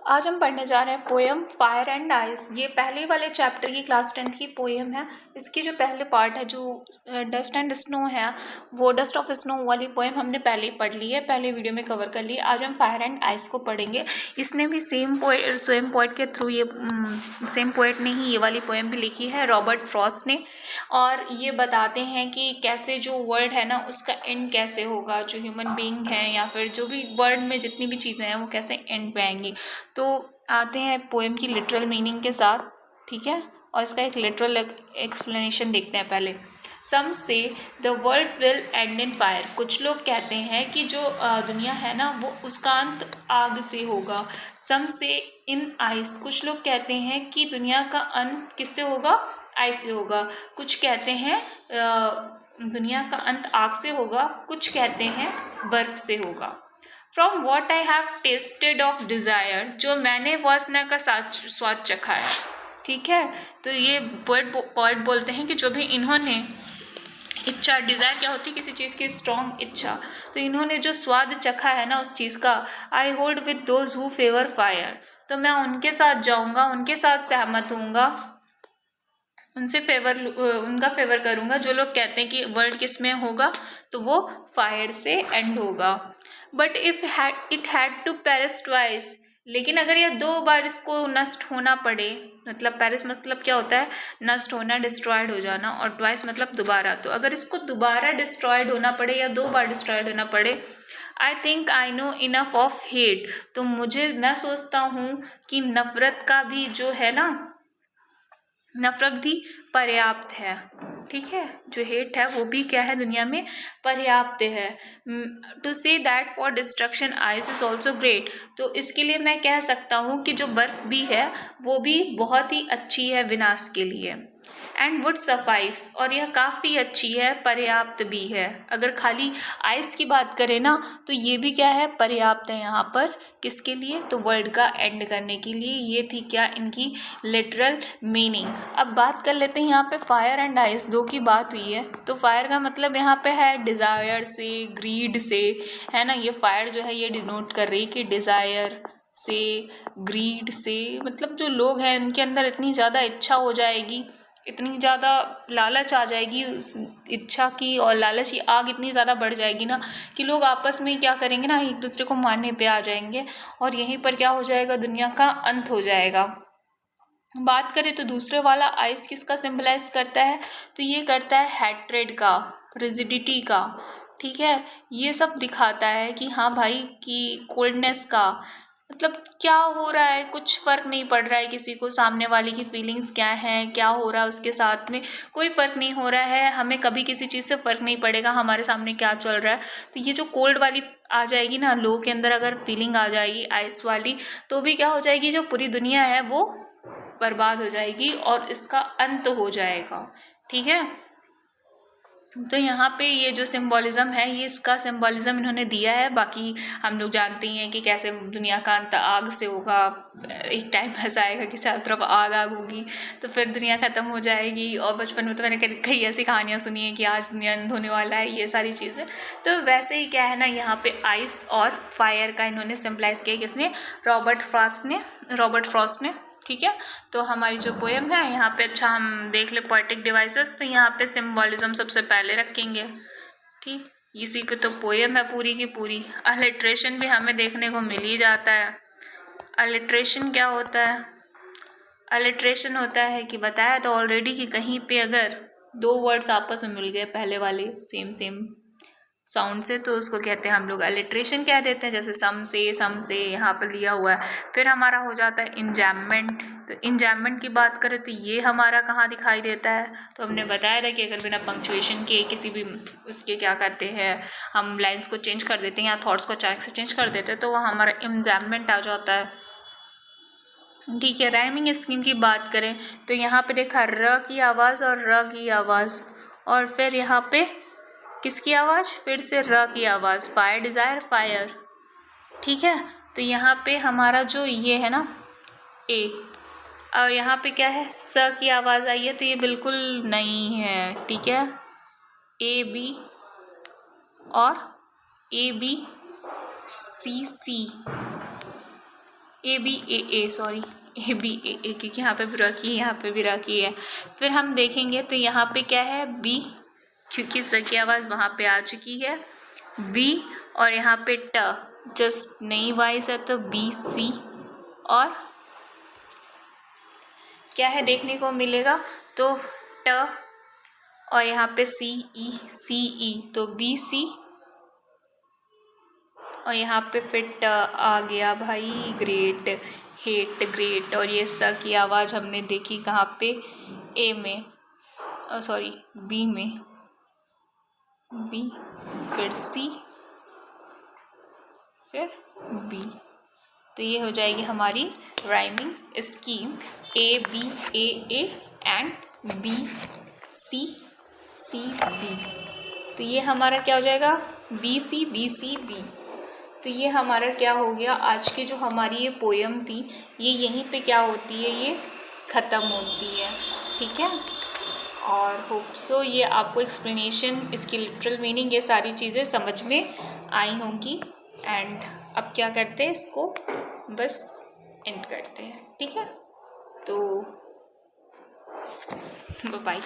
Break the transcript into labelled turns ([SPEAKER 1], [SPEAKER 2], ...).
[SPEAKER 1] आज हम पढ़ने जा रहे हैं पोएम फायर एंड आइस। ये पहले वाले चैप्टर की क्लास 10th की पोएम है। इसकी जो पहले पार्ट है जो डस्ट एंड स्नो है, वो डस्ट ऑफ स्नो वाली पोएम हमने पहले ही पढ़ ली है, पहले वीडियो में कवर कर ली। आज हम फायर एंड आइस को पढ़ेंगे। इसने भी सेम पोएट के थ्रू ये सेम पोएट ने ही ये वाली पोएम भी लिखी है, रॉबर्ट फ्रॉस्ट ने। और ये बताते हैं कि कैसे जो वर्ल्ड है ना उसका एंड कैसे होगा, जो ह्यूमन बीइंग है या फिर जो भी वर्ल्ड में जितनी भी चीज़ें हैं वो कैसे एंड पे आएंगी। तो आते हैं पोएम की लिटरल मीनिंग के साथ, ठीक है, और इसका एक लिटरल एक्सप्लेनेशन देखते हैं पहले। सम से the world will and in fire. कुछ लोग कहते हैं कि जो दुनिया है ना वो उसका अंत आग से होगा। सम से इन आइस। कुछ लोग कहते हैं कि दुनिया का अंत किससे होगा, आइस से होगा। कुछ कहते हैं दुनिया का अंत आग से होगा, कुछ कहते हैं बर्फ से होगा। From what I have tested of desire. जो मैंने वासना का स्वाद चखा है, ठीक है। तो ये पोएट बोलते हैं कि जो भी इन्होंने इच्छा, डिज़ायर क्या होती है, किसी चीज़ की स्ट्रॉन्ग इच्छा, तो इन्होंने जो स्वाद चखा है ना उस चीज़ का, I hold with those who favour fire. तो मैं उनके साथ जाऊँगा, उनके साथ सहमत होऊंगा, उनसे उनका फेवर करूँगा जो लोग कहते हैं कि वर्ल्ड किस में होगा, तो वो फायर से एंड होगा। But it had to perish twice. लेकिन अगर ये 2 बार इसको नष्ट होना पड़े, मतलब पेरिश मतलब क्या होता है, नष्ट होना, डिस्ट्रॉयड हो जाना, और ट्वाइस मतलब दोबारा। तो अगर इसको दोबारा डिस्ट्रॉयड होना पड़े या 2 बार डिस्ट्रॉयड होना पड़े, I think I know enough of hate. तो मैं सोचता हूँ कि नफ़रत का भी जो है ना, नफरत भी पर्याप्त है, ठीक है। जो हेट है वो भी क्या है, दुनिया में पर्याप्त है। To say that for destruction ice is also great. तो इसके लिए मैं कह सकता हूँ कि जो बर्फ़ भी है वो भी बहुत ही अच्छी है विनाश के लिए। And would suffice. और यह काफ़ी अच्छी है, पर्याप्त भी है। अगर खाली आइस की बात करें ना तो ये भी क्या है, पर्याप्त है यहाँ पर। किसके लिए, तो वर्ल्ड का एंड करने के लिए। ये थी क्या, इनकी लिटरल मीनिंग। अब बात कर लेते हैं यहाँ पे फायर एंड आइस, 2 की बात हुई है। तो फायर का मतलब यहाँ पे है डिज़ायर से, ग्रीड से, है ना। ये फायर जो है ये डिनोट कर रही कि डिज़ायर से, ग्रीड से, मतलब जो लोग हैं उनके अंदर इतनी ज़्यादा इच्छा हो जाएगी, इतनी ज़्यादा लालच आ जाएगी उस इच्छा की, और लालच की आग इतनी ज़्यादा बढ़ जाएगी ना कि लोग आपस में क्या करेंगे ना, एक दूसरे को मारने पे आ जाएंगे, और यहीं पर क्या हो जाएगा, दुनिया का अंत हो जाएगा। बात करें तो दूसरे वाला आइस किसका सिंबलाइज करता है, तो ये करता है हैट्रेड का, रिजिडिटी का, ठीक है। ये सब दिखाता है कि हाँ भाई, कि कोल्डनेस का, मतलब क्या हो रहा है, कुछ फ़र्क नहीं पड़ रहा है किसी को, सामने वाले की फीलिंग्स क्या हैं, क्या हो रहा है उसके साथ में, कोई फ़र्क नहीं हो रहा है। हमें कभी किसी चीज़ से फ़र्क नहीं पड़ेगा हमारे सामने क्या चल रहा है। तो ये जो कोल्ड वाली आ जाएगी ना, लोगों के अंदर अगर फीलिंग आ जाएगी आइस वाली, तो भी क्या हो जाएगी, जो पूरी दुनिया है वो बर्बाद हो जाएगी और इसका अंत हो जाएगा, ठीक है। तो यहाँ पे ये जो सिंबॉलिज़्म है, ये इसका सिंबॉलिज़्म इन्होंने दिया है। बाकी हम लोग जानते ही हैं कि कैसे दुनिया का अंत आग से होगा। एक टाइम ऐसा आएगा कि चारों तरफ आग होगी, तो फिर दुनिया ख़त्म हो जाएगी। और बचपन में तो मैंने कई ऐसी कहानियाँ सुनी हैं कि आज दुनिया अंत होने वाला है, ये सारी चीज़ें। तो वैसे ही क्या है ना, यहाँ पे आइस और फायर का इन्होंने सिम्बलाइज़ किया, किसने, रॉबर्ट फ्रॉस्ट ने, ठीक है। तो हमारी जो पोएम है यहाँ पे, अच्छा हम देख ले पोएटिक डिवाइसेस, तो यहाँ पे सिंबॉलिज्म सबसे पहले रखेंगे, ठीक। इसी पे तो पोएम है पूरी की पूरी। अलिट्रेशन भी हमें देखने को मिल ही जाता है। अलिट्रेशन क्या होता है, अलिट्रेशन होता है कि बताया तो ऑलरेडी कि कहीं पे अगर 2 वर्ड्स आपस में मिल गए पहले वाले सेम साउंड से, तो उसको कहते हैं हम लोग अलिट्रेशन कह देते हैं। जैसे सम से यहाँ पर लिया हुआ है। फिर हमारा हो जाता है इंजैममेंट। तो इंजैममेंट की बात करें तो ये हमारा कहाँ दिखाई देता है, तो हमने बताया था कि अगर बिना पंक्चुएशन के किसी भी उसके क्या कहते हैं, हम लाइन्स को चेंज कर देते हैं या थॉट्स को अचानक से चेंज कर देते हैं, तो वह हमारा इंजैममेंट आ जाता है, ठीक है। राइमिंग स्कीम की बात करें तो यहाँ पे देखा र की आवाज़ और र की आवाज़, और फिर यहाँ पे किसकी आवाज़, फिर से र की आवाज़, फायर डिज़ायर फायर, ठीक है। तो यहाँ पे हमारा जो ये है ना ए, और यहाँ पे क्या है, स की आवाज़ आई है, तो ये बिल्कुल नहीं है, ठीक है। ए बी और A B C C, A B A A sorry A B A A, क्योंकि यहाँ पे भी रखी है, यहाँ पे भी रखी है। फिर हम देखेंगे तो यहाँ पे क्या है बी, क्योंकि स की आवाज़ वहाँ पे आ चुकी है बी, और यहाँ पे ट जस्ट नई वॉइस है तो बी सी, और क्या है देखने को मिलेगा तो ट, और यहाँ पे सी ई तो बी सी, और यहाँ पे फिर ट आ गया भाई, ग्रेट हेट ग्रेट। और ये स की आवाज़ हमने देखी कहाँ पे, ए में, सॉरी बी में, बी फिर सी फिर बी। तो ये हो जाएगी हमारी rhyming scheme, A B A and B C B. तो ये हमारा क्या हो जाएगा, बी सी बी। तो ये हमारा क्या हो गया, आज की जो हमारी ये पोयम थी ये यहीं पे क्या होती है, ये ख़त्म होती है। ठीक है, और होप सो ये आपको एक्सप्लेनेशन, इसकी लिटरल मीनिंग, ये सारी चीज़ें समझ में आई होंगी। एंड अब क्या करते हैं, इसको बस एंड करते हैं। ठीक है, तो बाय।